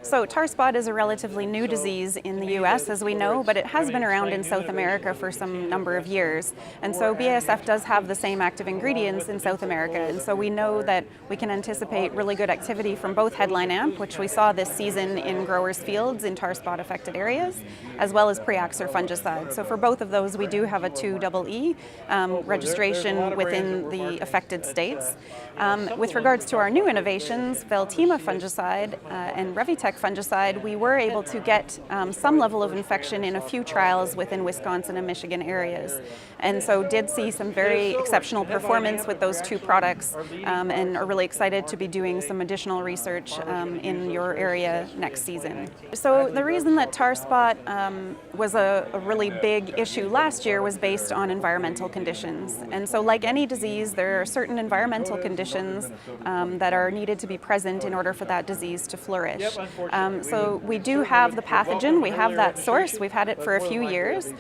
So tar spot is a relatively new disease in the US, as we know, but it has been around in South America for some number of years. And so BASF does have the same active ingredients in South America, and so we know that we can anticipate really good activity from both headline amp, which we saw this season in growers' fields in tar spot affected areas, as well as pre-Axer fungicide. So for both of those, we do have a 2EE registration within the affected states. With regards to our new innovations, Veltyma fungicide and Revytek fungicide, we were able to get some level of infection in a few trials within Wisconsin and Michigan areas. And so did see some very exceptional performance with those two products and are really excited to be doing some additional research in your area next season. So the reason that tar spot was a really big issue last year was based on environmental conditions. And so like any disease, there are certain environmental conditions that are needed to be present in order for that disease to flourish. So we do have the pathogen, we have that source, we've had it for a few years.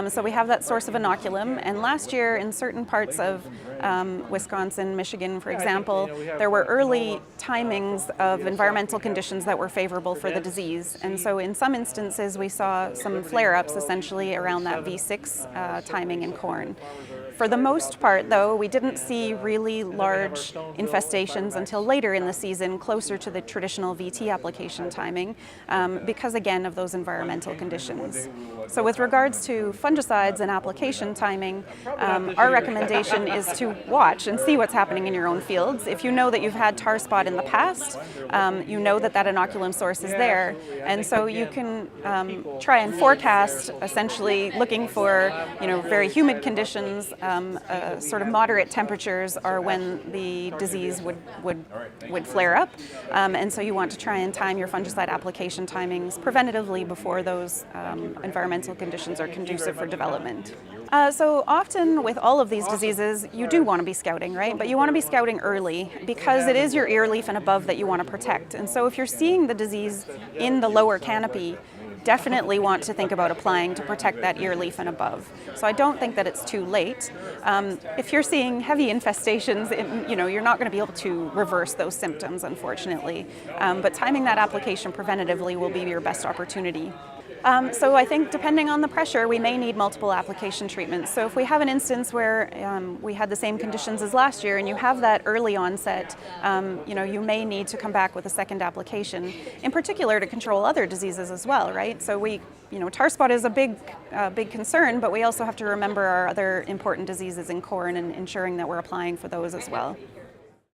So we have that source of inoculum, and last year in certain parts of Wisconsin, Michigan, for example, there were early timings of environmental conditions that were favorable for the disease. And so in some instances we saw some flare-ups essentially around that V6 timing in corn. For the most part, though, we didn't see really large infestations until later in the season, closer to the traditional VT application timing, because again of those environmental conditions. So with regards to fungicides and application timing, our recommendation is to watch and see what's happening in your own fields. If you know that you've had tar spot in the past, you know that that inoculum source is there, and so you can try and forecast, essentially looking for very humid conditions. Sort of moderate temperatures are when the disease would flare up, and so you want to try and time your fungicide application timings preventatively before those environmental conditions are conducive for development. So often with all of these diseases, you do want to be scouting, right? But you want to be scouting early because it is your ear leaf and above that you want to protect. And so if you're seeing the disease in the lower canopy, definitely want to think about applying to protect that ear leaf and above. So I don't think that it's too late. If you're seeing heavy infestations, you're not going to be able to reverse those symptoms, unfortunately. But timing that application preventatively will be your best opportunity. So I think depending on the pressure, we may need multiple application treatments. So if we have an instance where we had the same conditions as last year and you have that early onset, you may need to come back with a second application, in particular to control other diseases as well, right? So tar spot is a big concern, but we also have to remember our other important diseases in corn and ensuring that we're applying for those as well.